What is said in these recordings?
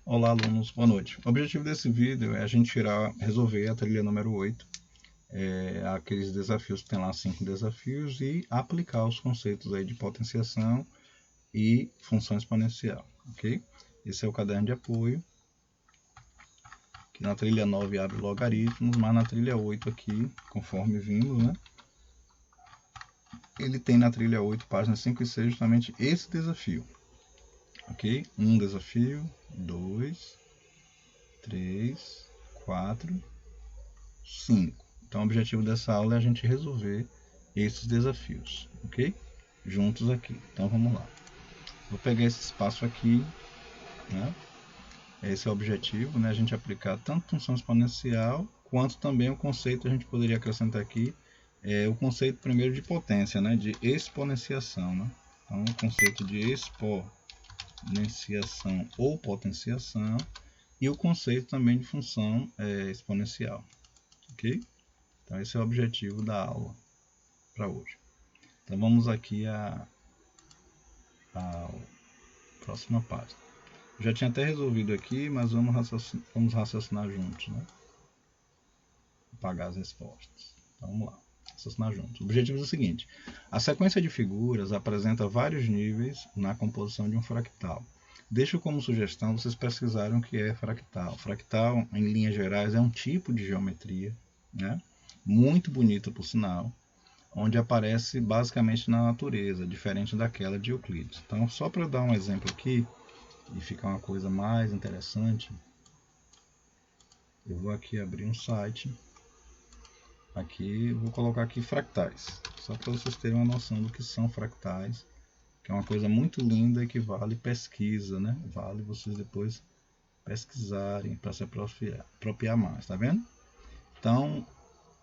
Olá, alunos, boa noite. O objetivo desse vídeo é a gente resolver a trilha número 8, aqueles desafios que tem lá 5 desafios e aplicar os conceitos aí de potenciação e função exponencial, ok? Esse é o caderno de apoio, que na trilha 9 abre logaritmos, mas na trilha 8 aqui, conforme vimos, né? Ele tem na trilha 8, páginas 5 e 6, justamente esse desafio, ok? Um desafio, 2, 3, 4, 5. Então, o objetivo dessa aula é a gente resolver esses desafios, ok? Juntos aqui. Então, vamos lá. Vou pegar esse espaço aqui, né? Esse é o objetivo, né? A gente aplicar tanto função exponencial, quanto também o conceito, a gente poderia acrescentar aqui, o conceito primeiro de potência, né? De exponenciação, né? Então, o conceito de exponenciação ou potenciação, e o conceito também de função exponencial, ok? Então, esse é o objetivo da aula para hoje. Então, vamos aqui à próxima página. Já tinha até resolvido aqui, mas vamos raciocinar juntos, né? Apagar as respostas. Então, vamos lá, raciocinar juntos. O objetivo é o seguinte: a sequência de figuras apresenta vários níveis na composição de um fractal. Deixo como sugestão vocês pesquisarem o que é fractal. Fractal, em linhas gerais, é um tipo de geometria, né? Muito bonito, por sinal, onde aparece basicamente na natureza, diferente daquela de Euclides. Então, só para dar um exemplo aqui e ficar uma coisa mais interessante, eu vou aqui abrir um site. Aqui vou colocar aqui fractais, só para vocês terem uma noção do que são fractais, que é uma coisa muito linda e que vale pesquisa, né? Vale vocês depois pesquisarem para se apropriar mais, tá vendo? Então,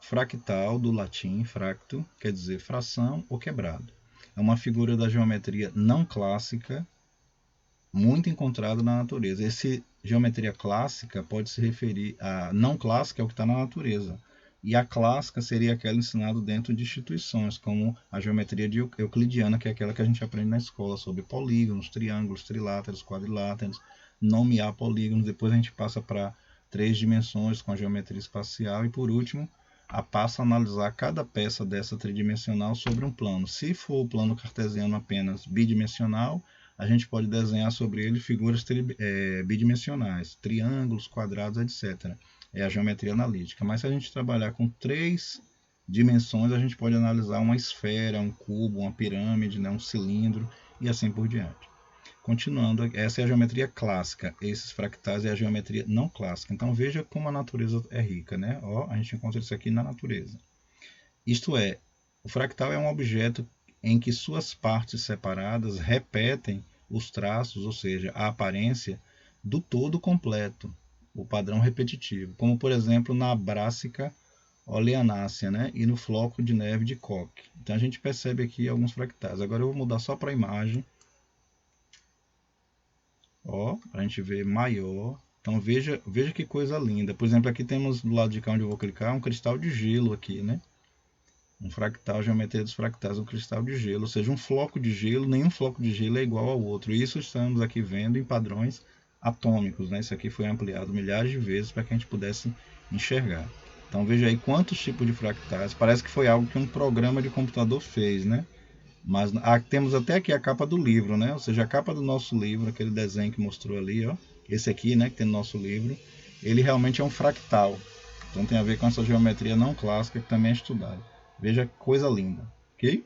fractal, do latim fracto, quer dizer fração ou quebrado. É uma figura da geometria não clássica, muito encontrada na natureza. Essa geometria clássica pode se referir a não clássica, é o que está na natureza. E a clássica seria aquela ensinada dentro de instituições, como a geometria euclidiana, que é aquela que a gente aprende na escola, sobre polígonos, triângulos, triláteros, quadriláteros, nomear polígonos. Depois a gente passa para 3 dimensões com a geometria espacial e, por último, passa a analisar cada peça dessa tridimensional sobre um plano. Se for o plano cartesiano apenas bidimensional, a gente pode desenhar sobre ele figuras bidimensionais, triângulos, quadrados, etc. É a geometria analítica. Mas se a gente trabalhar com 3 dimensões, a gente pode analisar uma esfera, um cubo, uma pirâmide, né, um cilindro e assim por diante. Continuando, essa é a geometria clássica. Esses fractais é a geometria não clássica. Então veja como a natureza é rica, né? Ó, a gente encontra isso aqui na natureza. Isto é, o fractal é um objeto em que suas partes separadas repetem os traços, ou seja, a aparência do todo completo, o padrão repetitivo, como por exemplo na Brassica oleanácea, né? E no floco de neve de Koch. Então a gente percebe aqui alguns fractais. Agora eu vou mudar só para a imagem, ó, para a gente ver maior. Então veja que coisa linda. Por exemplo, aqui temos do lado de cá onde eu vou clicar um cristal de gelo aqui, né? Um fractal, geometria dos fractais, um cristal de gelo, ou seja, um floco de gelo, nenhum floco de gelo é igual ao outro. Isso estamos aqui vendo em padrões atômicos, né? Isso aqui foi ampliado milhares de vezes para que a gente pudesse enxergar. Então veja aí quantos tipos de fractais. Parece que foi algo que um programa de computador fez, né? Mas temos até aqui a capa do livro, né? Ou seja, a capa do nosso livro, aquele desenho que mostrou ali, ó. Esse aqui, né, que tem no nosso livro, ele realmente é um fractal. Então tem a ver com essa geometria não clássica que também é estudada. Veja que coisa linda, ok?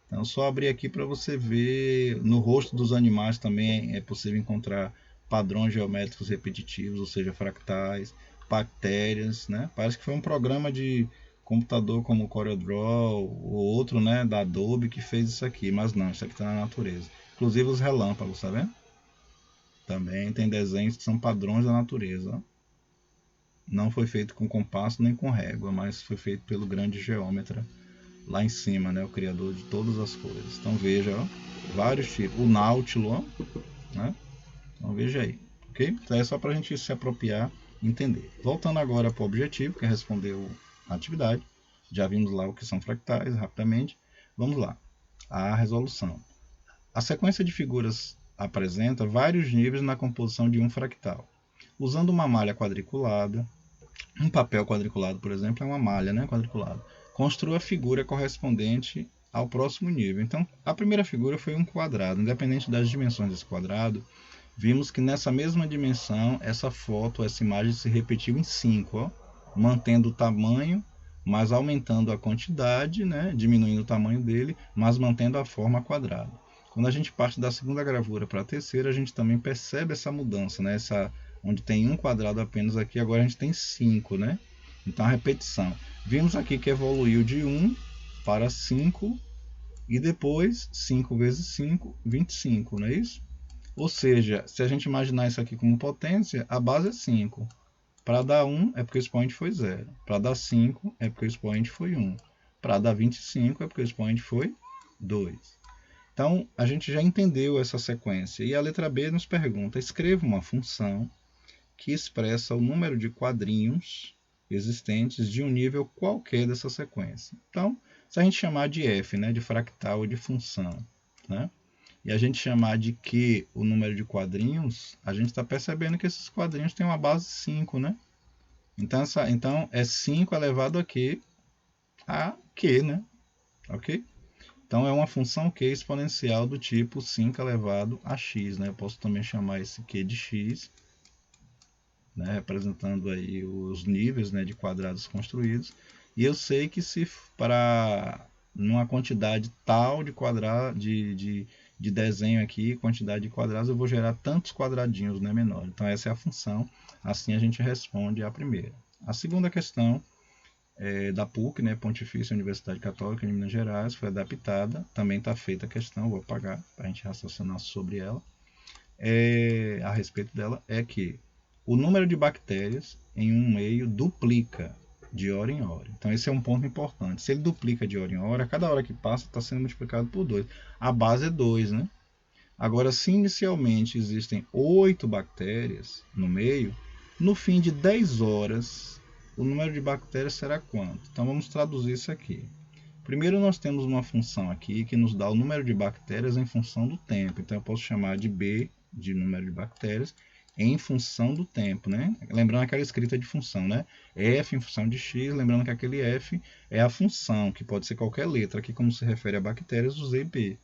Então só abrir aqui para você ver. No rosto dos animais também é possível encontrar padrões geométricos repetitivos, ou seja, fractais, bactérias, né? Parece que foi um programa de computador como o CorelDRAW ou outro, né, da Adobe que fez isso aqui, mas não, isso aqui está na natureza. Inclusive os relâmpagos, tá vendo? Também tem desenhos que são padrões da natureza. Não foi feito com compasso nem com régua, mas foi feito pelo grande geômetra lá em cima, né, o criador de todas as coisas. Então veja, ó, vários tipos. O Náutilo, ó, né? Então veja aí, ok? Então é só para a gente se apropriar e entender. Voltando agora para o objetivo, que é responder a atividade. Já vimos lá o que são fractais rapidamente. Vamos lá. A resolução. A sequência de figuras apresenta vários níveis na composição de um fractal. Usando uma malha quadriculada, um papel quadriculado, por exemplo, é uma malha, né, quadriculada. Construa a figura correspondente ao próximo nível. Então, a primeira figura foi um quadrado. Independente das dimensões desse quadrado, vimos que nessa mesma dimensão, essa foto, essa imagem se repetiu em 5, mantendo o tamanho, mas aumentando a quantidade, né, diminuindo o tamanho dele, mas mantendo a forma quadrada. Quando a gente parte da segunda gravura para a terceira, a gente também percebe essa mudança, né? Onde tem um quadrado apenas aqui, agora a gente tem 5, né? Então a repetição. Vimos aqui que evoluiu de 1 para 5 e depois 5 vezes 5, 25, não é isso? Ou seja, se a gente imaginar isso aqui como potência, a base é 5. Para dar 1 é porque o expoente foi 0. Para dar 5 é porque o expoente foi 1. Para dar 25 é porque o expoente foi 2. Então, a gente já entendeu essa sequência. E a letra B nos pergunta, escreva uma função que expressa o número de quadrinhos existentes de um nível qualquer dessa sequência. Então, se a gente chamar de f, né, de fractal ou de função, né, e a gente chamar de q o número de quadrinhos, a gente está percebendo que esses quadrinhos têm uma base 5, né? Então é 5 elevado a q, né? Ok? Então é uma função q exponencial do tipo 5 elevado a x, né? Eu posso também chamar esse q de x, né, representando aí os níveis, né, de quadrados construídos. E eu sei que se para numa quantidade tal de quadrado de desenho aqui, quantidade de quadrados, eu vou gerar tantos quadradinhos, né, menor. Então essa é a função. Assim a gente responde a primeira. A segunda questão é da PUC, né, Pontifícia Universidade Católica de Minas Gerais, foi adaptada. Também está feita a questão, vou apagar para a gente raciocinar sobre ela. A respeito dela é que o número de bactérias em um meio duplica de hora em hora. Então esse é um ponto importante. Se ele duplica de hora em hora, cada hora que passa está sendo multiplicado por 2. A base é 2, né? Agora, se inicialmente existem 8 bactérias no meio, no fim de 10 horas, o número de bactérias será quanto? Então vamos traduzir isso aqui. Primeiro nós temos uma função aqui que nos dá o número de bactérias em função do tempo. Então eu posso chamar de B, de número de bactérias, em função do tempo, né? Lembrando aquela escrita de função, né? F em função de x, lembrando que aquele F é a função, que pode ser qualquer letra. Aqui, como se refere a bactérias, usei B.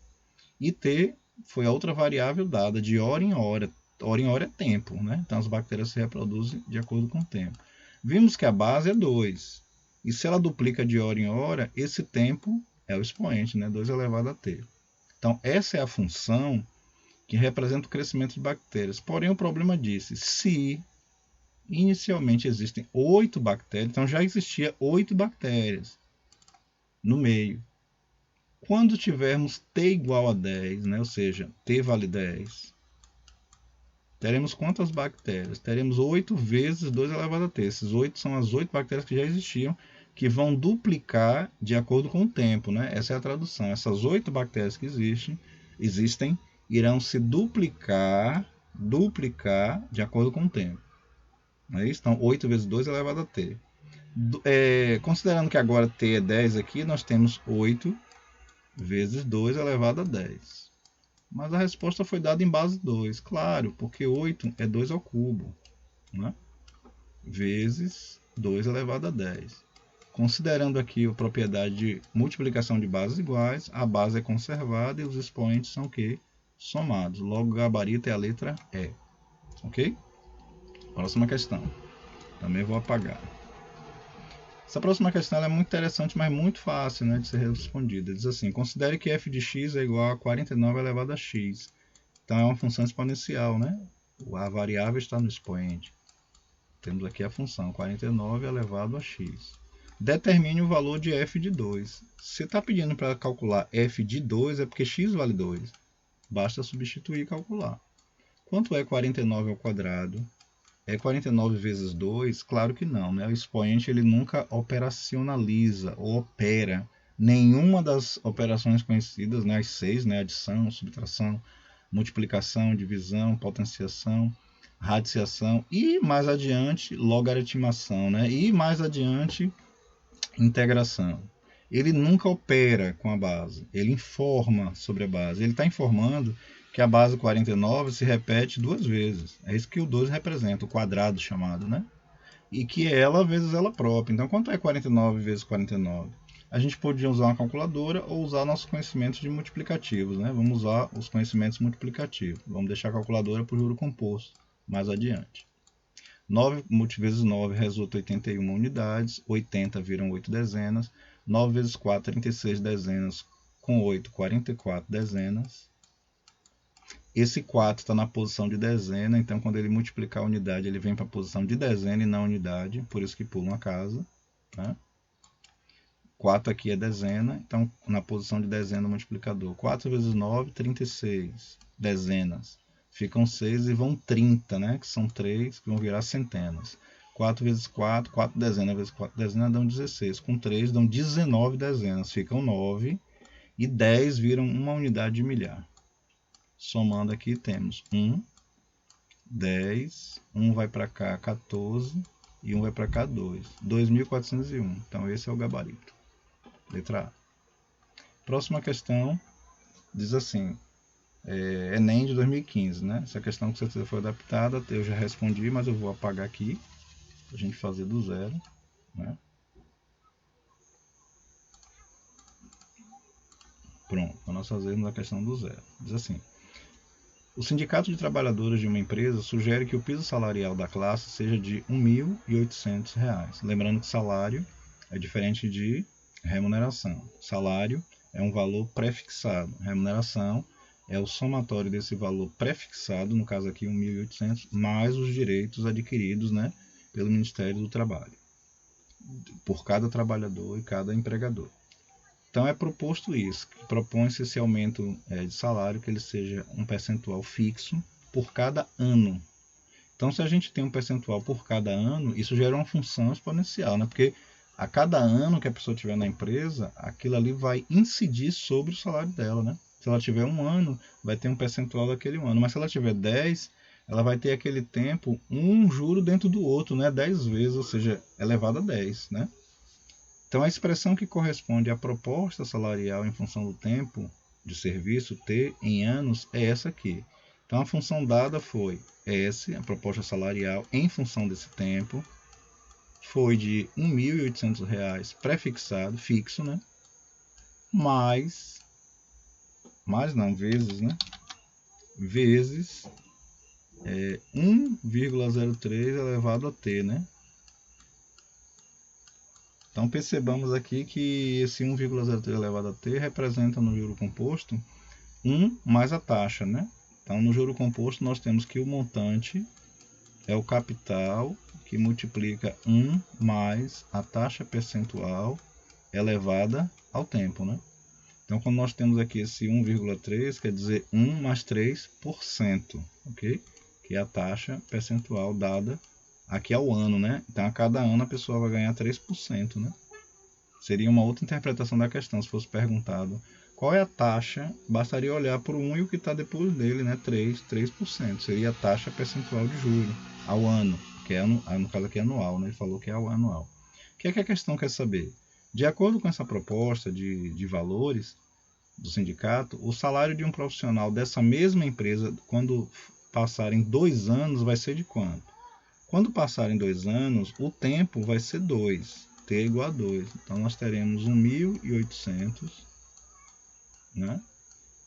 E T foi a outra variável dada de hora em hora. Hora em hora é tempo, né? Então as bactérias se reproduzem de acordo com o tempo. Vimos que a base é 2. E se ela duplica de hora em hora, esse tempo é o expoente, né? 2 elevado a t. Então essa é a função que representa o crescimento de bactérias. Porém, o problema disse, se inicialmente existem 8 bactérias, então já existia 8 bactérias no meio. Quando tivermos t igual a 10, né, ou seja, t vale 10, teremos quantas bactérias? Teremos 8 vezes 2 elevado a t. Esses 8 são as 8 bactérias que já existiam, que vão duplicar de acordo com o tempo, né? Essa é a tradução. Essas 8 bactérias que existem irão se duplicar de acordo com o tempo. Não é isso? Então, 8 vezes 2 elevado a t. Considerando que agora t é 10 aqui, nós temos 8 vezes 2 elevado a 10. Mas a resposta foi dada em base 2. Claro, porque 8 é 2 ao cubo, né? Vezes 2 elevado a 10. Considerando aqui a propriedade de multiplicação de bases iguais, a base é conservada e os expoentes são o quê? Somados. Logo, o gabarito é a letra E. Ok? Próxima questão. Também vou apagar. Essa próxima questão é muito interessante, mas muito fácil, né, de ser respondida. Diz assim, considere que f de x é igual a 49 elevado a x. Então é uma função exponencial, né? A variável está no expoente. Temos aqui a função 49 elevado a x. Determine o valor de f de 2. Se está pedindo para calcular f de 2, é porque x vale 2. Basta substituir e calcular. Quanto é 49 ao quadrado? É 49 vezes 2? Claro que não, né? O expoente ele nunca operacionaliza ou opera nenhuma das operações conhecidas, né? As 6, né? Adição, subtração, multiplicação, divisão, potenciação, radiciação e mais adiante logaritmação, né? E mais adiante integração. Ele nunca opera com a base, ele informa sobre a base. Ele está informando que a base 49 se repete 2 vezes. É isso que o 2 representa, o quadrado chamado, né? E que é ela vezes ela própria. Então, quanto é 49 vezes 49? A gente podia usar uma calculadora ou usar nossos conhecimentos de multiplicativos, né? Vamos usar os conhecimentos multiplicativos. Vamos deixar a calculadora para o juro composto mais adiante. 9 vezes 9 resulta 81 unidades, 80 viram 8 dezenas, 9 vezes 4, 36 dezenas, com 8, 44 dezenas. Esse 4 está na posição de dezena, então quando ele multiplicar a unidade, ele vem para a posição de dezena e não unidade, por isso que pula uma casa. Né? 4 aqui é dezena, então na posição de dezena o multiplicador. 4 vezes 9, 36 dezenas. Ficam 6 e vão 30, né? Que são 3, que vão virar centenas. 4 vezes 4, 4 dezenas vezes 4 dezenas dão 16. Com 3 dão 19 dezenas, ficam 9. E 10 viram uma unidade de milhar. Somando aqui temos 1, 10, 1 vai para cá 14 e 1 vai para cá 2. 2.401. Então esse é o gabarito. Letra A. Próxima questão diz assim, Enem de 2015, né? Essa questão com certeza foi adaptada, eu já respondi, mas eu vou apagar aqui, para a gente fazer do zero, né? Pronto, nós fazemos a questão do zero. Diz assim, o Sindicato de Trabalhadores de uma empresa sugere que o piso salarial da classe seja de R$ 1.800. Lembrando que salário é diferente de remuneração. Salário é um valor prefixado. Remuneração é o somatório desse valor prefixado, no caso aqui 1.800, mais os direitos adquiridos, né, pelo Ministério do Trabalho, por cada trabalhador e cada empregador. Então é proposto isso, que propõe-se esse aumento de salário, que ele seja um percentual fixo por cada ano. Então se a gente tem um percentual por cada ano, isso gera uma função exponencial, né? Porque a cada ano que a pessoa tiver na empresa, aquilo ali vai incidir sobre o salário dela, né? Se ela tiver 1 ano, vai ter um percentual daquele ano, mas se ela tiver 10, ela vai ter aquele tempo um juro dentro do outro, né? 10 vezes, ou seja, elevado a 10, né? Então, a expressão que corresponde à proposta salarial em função do tempo de serviço, T, em anos, é essa aqui. Então, a função dada foi S, a proposta salarial em função desse tempo, foi de R$ 1.800 prefixado, fixo, né? Vezes, né? Vezes 1,03 elevado a T, né? Então percebamos aqui que esse 1,03 elevado a t representa no juro composto 1 mais a taxa, né? Então no juro composto nós temos que o montante é o capital que multiplica 1 mais a taxa percentual elevada ao tempo, né? Então quando nós temos aqui esse 1,3, quer dizer 1 mais 3%, ok? Que é a taxa percentual dada aqui ao ano, né? Então a cada ano a pessoa vai ganhar 3%, né? Seria uma outra interpretação da questão, se fosse perguntado qual é a taxa, bastaria olhar para o 1 e o que está depois dele, né? 3%. Seria a taxa percentual de juros ao ano, que é, no caso aqui é anual, né? Ele falou que é ao anual. O que é que a questão quer saber? De acordo com essa proposta de valores do sindicato, o salário de um profissional dessa mesma empresa, quando passarem 2 anos, vai ser de quanto? Quando passarem 2 anos, o tempo vai ser 2, T igual a 2. Então nós teremos 1.800, né,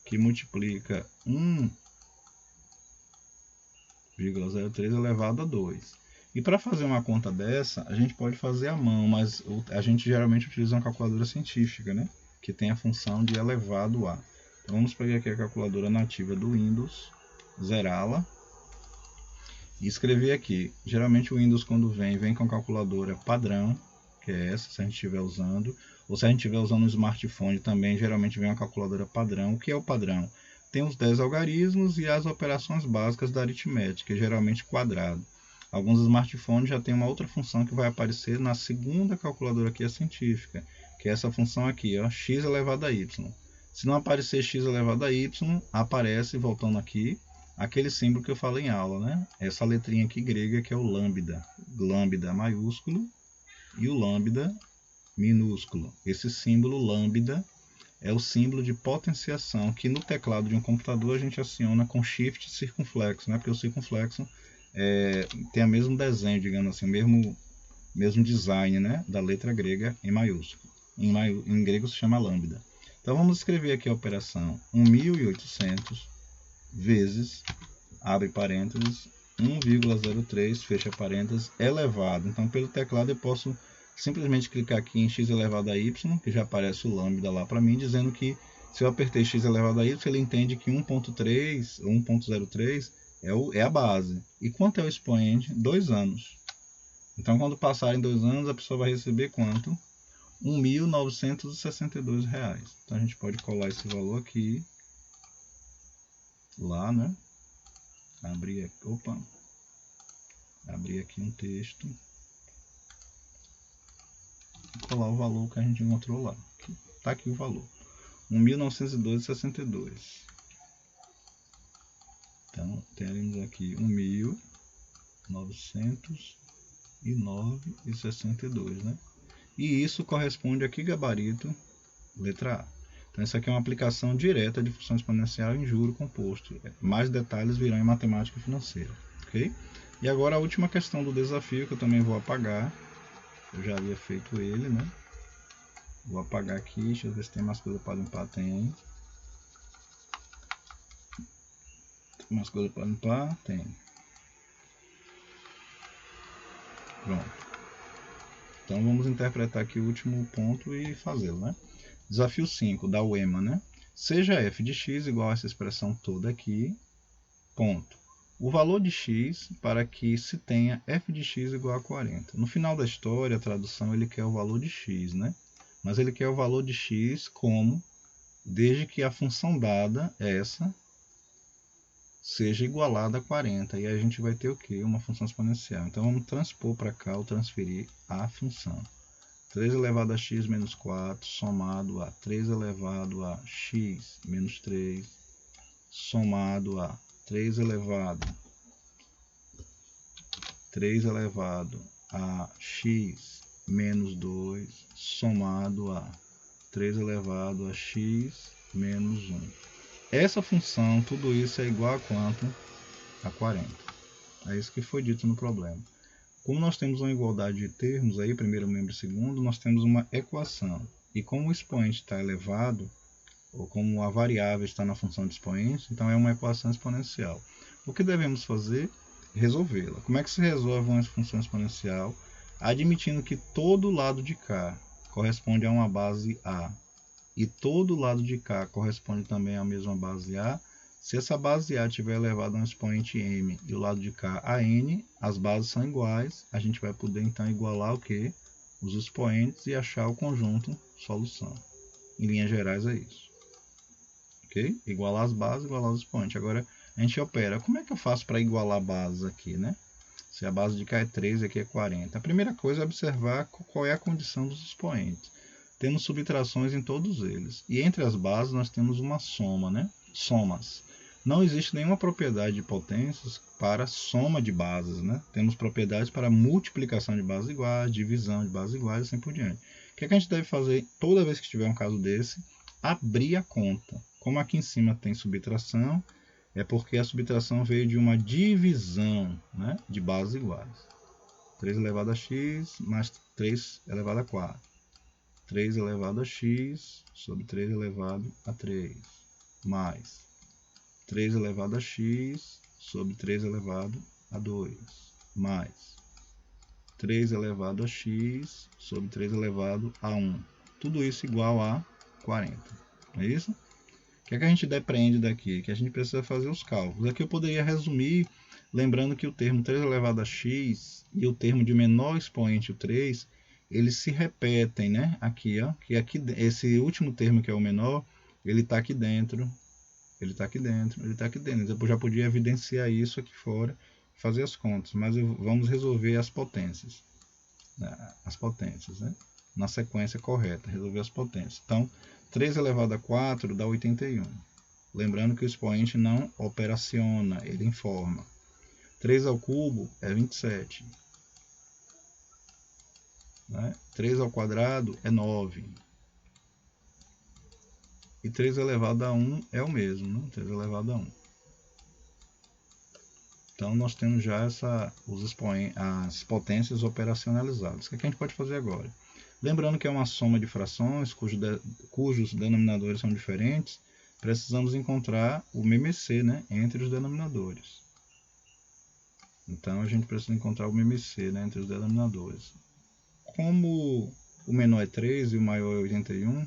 que multiplica 1,03 elevado a 2. E para fazer uma conta dessa, a gente pode fazer à mão, mas a gente geralmente utiliza uma calculadora científica, né, que tem a função de elevado a. Então vamos pegar aqui a calculadora nativa do Windows, zerá-la. E escrever aqui, geralmente o Windows quando vem com a calculadora padrão, que é essa, se a gente estiver usando, ou se a gente estiver usando um smartphone também, geralmente vem uma calculadora padrão. O que é o padrão? Tem os 10 algarismos e as operações básicas da aritmética, geralmente quadrado. Alguns smartphones já tem uma outra função que vai aparecer na segunda calculadora aqui, a científica, que é essa função aqui, ó, x elevado a y. Se não aparecer x elevado a y, aparece, voltando aqui, aquele símbolo que eu falei em aula, né? Essa letrinha aqui grega que é o lambda. Lambda maiúsculo e o lambda minúsculo. Esse símbolo lambda é o símbolo de potenciação, que no teclado de um computador a gente aciona com Shift circunflexo, né? Porque o circunflexo tem o mesmo desenho, digamos assim, o mesmo design, né? Da letra grega em maiúsculo. Em grego se chama lambda. Então vamos escrever aqui a operação 1800 vezes, abre parênteses, 1,03, fecha parênteses, elevado. Então pelo teclado eu posso simplesmente clicar aqui em x elevado a y, que já aparece o lambda lá para mim, dizendo que se eu apertei x elevado a y, ele entende que 1.3 ou 1.03 é a base. E quanto é o expoente? 2 anos. Então quando passarem 2 anos, a pessoa vai receber quanto? R$ 1.962. Então a gente pode colar esse valor aqui, lá, né? Abrir aqui um texto. Colar o valor que a gente encontrou lá. Está aqui o valor. 1.912,62. Então, temos aqui 1.909,62, né? E isso corresponde a que gabarito? Letra A. Então, isso aqui é uma aplicação direta de função exponencial em juro composto. Mais detalhes virão em matemática financeira. Ok? E agora a última questão do desafio, que eu também vou apagar. Eu já havia feito ele, né? Vou apagar aqui, deixa eu ver se tem mais coisa para limpar. Tem. Mais coisa para limpar? Tem. Pronto. Então vamos interpretar aqui o último ponto e fazê-lo, né? Desafio 5, da UEMA, né? Seja f de x igual a essa expressão toda aqui, ponto. O valor de x para que se tenha f de x igual a 40. No final da história, a tradução, ele quer o valor de x, né? Mas ele quer o valor de x como, desde que a função dada, essa, seja igualada a 40. E aí a gente vai ter o quê? Uma função exponencial. Então vamos transpor para cá ou transferir a função. 3 elevado a x menos 4 somado a 3 elevado a x menos 3 somado a 3 elevado a x menos 2 somado a 3 elevado a x menos 1. Essa função, tudo isso é igual a quanto? A 40. É isso que foi dito no problema. Como nós temos uma igualdade de termos, aí, primeiro membro e segundo, nós temos uma equação. E como o expoente está elevado, ou como a variável está na função de expoente, então é uma equação exponencial. O que devemos fazer? Resolvê-la. Como é que se resolve uma função exponencial? Admitindo que todo lado de cá corresponde a uma base A e todo lado de cá corresponde também à mesma base A. Se essa base A estiver elevada a um expoente m e o lado de cá a n, as bases são iguais, a gente vai poder então igualar o que? Os expoentes e achar o conjunto solução. Em linhas gerais é isso. Ok? Igualar as bases, igualar os expoentes. Agora a gente opera. Como é que eu faço para igualar bases aqui, né? Se a base de cá é 13 e aqui é 40. A primeira coisa é observar qual é a condição dos expoentes. Temos subtrações em todos eles. E entre as bases nós temos uma soma, né? Somas. Não existe nenhuma propriedade de potências para soma de bases, né? Temos propriedades para multiplicação de bases iguais, divisão de bases iguais e assim por diante. O que a gente deve fazer toda vez que tiver um caso desse? Abrir a conta. Como aqui em cima tem subtração, é porque a subtração veio de uma divisão, né, de bases iguais. 3 elevado a x mais 3 elevado a 4. 3 elevado a x sobre 3 elevado a 3. Mais 3 elevado a x sobre 3 elevado a 2. Mais 3 elevado a x sobre 3 elevado a 1. Tudo isso igual a 40. É isso? O que é que a gente depreende daqui? Que a gente precisa fazer os cálculos. Aqui eu poderia resumir, lembrando que o termo 3 elevado a x e o termo de menor expoente, o 3, eles se repetem, né? Aqui, ó, que aqui, esse último termo que é o menor, ele está aqui dentro, ele está aqui dentro, ele está aqui dentro. Eu já podia evidenciar isso aqui fora, fazer as contas, mas vamos resolver as potências. As potências, né? Na sequência correta, resolver as potências. Então, 3 elevado a 4 dá 81. Lembrando que o expoente não operaciona, ele informa. 3 ao cubo é 27. Né? 3 ao quadrado é 9. e 3 elevado a 1 é o mesmo, né? 3 elevado a 1. Então nós temos já as potências operacionalizadas. O que a gente pode fazer agora? Lembrando que é uma soma de frações cujos denominadores são diferentes, precisamos encontrar o MMC, né, entre os denominadores. Então a gente precisa encontrar o MMC, né, entre os denominadores. Como o menor é 3 e o maior é 81, o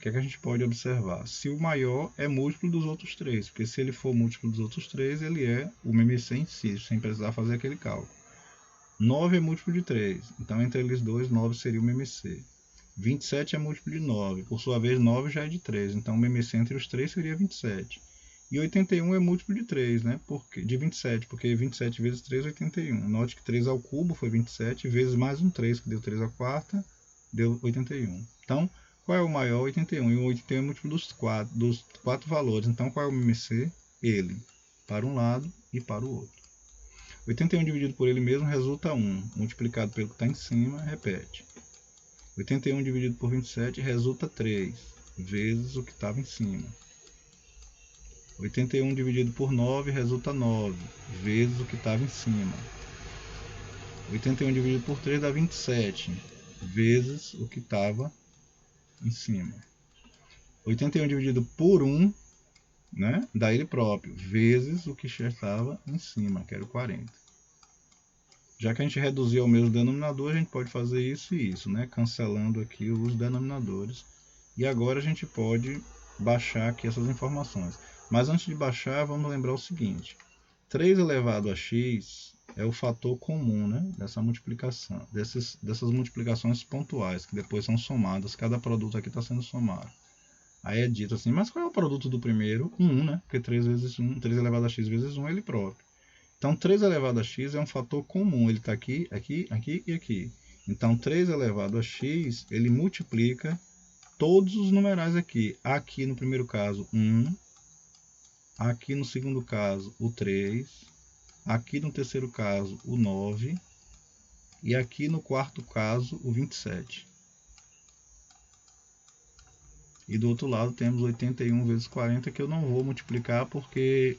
que a gente pode observar? Se o maior é múltiplo dos outros 3, porque se ele for múltiplo dos outros 3, ele é o MMC em si, sem precisar fazer aquele cálculo. 9 é múltiplo de 3, então entre eles dois, 9 seria o MMC. 27 é múltiplo de 9, por sua vez 9 já é de 3, então o MMC entre os 3 seria 27. E 81 é múltiplo de 3, né? De 27, porque 27 vezes 3 é 81. Note que 3 ao cubo foi 27, vezes mais um 3, que deu 3 à quarta, deu 81. Então, qual é o maior? 81. E o 81 é múltiplo dos quatro valores. Então, qual é o MMC? Ele. Para um lado e para o outro. 81 dividido por ele mesmo resulta 1. Multiplicado pelo que está em cima, repete. 81 dividido por 27 resulta 3, vezes o que estava em cima. 81 dividido por 9 resulta 9, vezes o que estava em cima. 81 dividido por 3 dá 27, vezes o que estava em cima. 81 dividido por 1, né, dá ele próprio, vezes o que já estava em cima, que era o 40. Já que a gente reduziu ao mesmo denominador, a gente pode fazer isso e isso, né, cancelando aqui os denominadores. E agora a gente pode baixar aqui essas informações. Mas antes de baixar, vamos lembrar o seguinte. 3 elevado a x é o fator comum, né, dessa multiplicação, dessas multiplicações pontuais, que depois são somadas. Cada produto aqui está sendo somado. Aí é dito assim, mas qual é o produto do primeiro? 1, né? Porque 3 vezes 1, 3 elevado a x vezes 1 é ele próprio. Então 3 elevado a x é um fator comum, ele está aqui, aqui, aqui e aqui. Então 3 elevado a x, ele multiplica todos os numerais aqui. Aqui no primeiro caso 1, aqui no segundo caso o 3, aqui no terceiro caso o 9 e aqui no quarto caso o 27. E do outro lado temos 81 vezes 40, que eu não vou multiplicar porque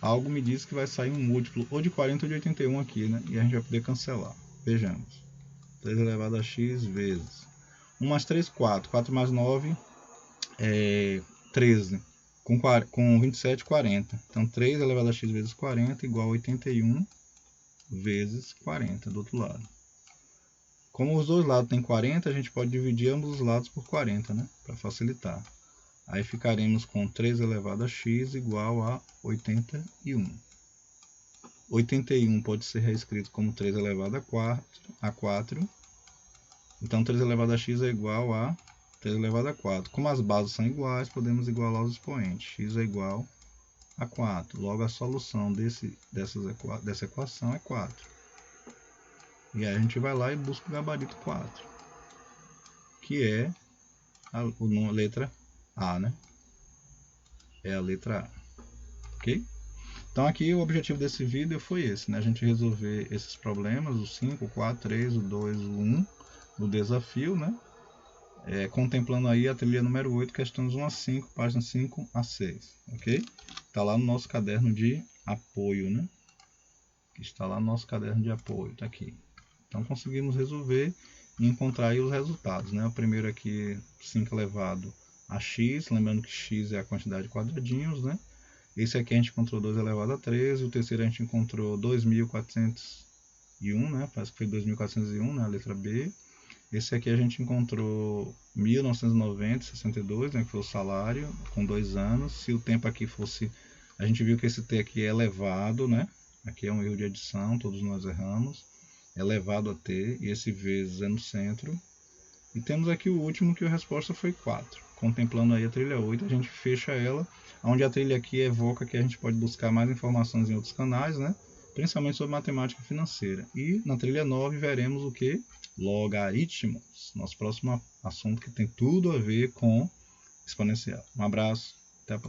algo me diz que vai sair um múltiplo ou de 40 ou de 81 aqui, né? E a gente vai poder cancelar. Vejamos. 3 elevado a x vezes 1 mais 3, 4. 4 mais 9 é 13. Com 27, 40. Então 3 elevado a x vezes 40 igual a 81 vezes 40 do outro lado. Como os dois lados têm 40, a gente pode dividir ambos os lados por 40, né? Para facilitar. Aí ficaremos com 3 elevado a x igual a 81. 81 pode ser reescrito como 3 elevado a 4. Então 3 elevado a x é essa a 3 elevado a 4. Como as bases são iguais, podemos igualar os expoentes. X é igual a 4. Logo a solução dessa equação é 4. E aí a gente vai lá e busca o gabarito 4, que é a letra A, né? É a letra A. Ok? Então aqui o objetivo desse vídeo foi esse, né? A gente resolver esses problemas, o 5, o 4, o 3, o 2, o 1, do desafio, né? Contemplando aí a trilha número 8, questões 1 a 5, páginas 5 a 6, ok? Está lá no nosso caderno de apoio, né? Está lá no nosso caderno de apoio, está aqui. Então conseguimos resolver e encontrar aí os resultados, né? O primeiro aqui, 5 elevado a x, lembrando que x é a quantidade de quadradinhos, né? Esse aqui a gente encontrou 2 elevado a 13, o terceiro a gente encontrou 2.401, né? Parece que foi 2.401, né? A letra B. Esse aqui a gente encontrou 1990, 62, né? Que foi o salário, com 2 anos. Se o tempo aqui fosse... A gente viu que esse T aqui é elevado, né? Aqui é um erro de adição, todos nós erramos. Elevado a T, e esse vezes é no centro. E temos aqui o último, que a resposta foi 4. Contemplando aí a trilha 8, a gente fecha ela, onde a trilha aqui evoca que a gente pode buscar mais informações em outros canais, né? Principalmente sobre matemática financeira. E na trilha 9 veremos o que? Logaritmos. Nosso próximo assunto, que tem tudo a ver com exponencial. Um abraço, até a próxima.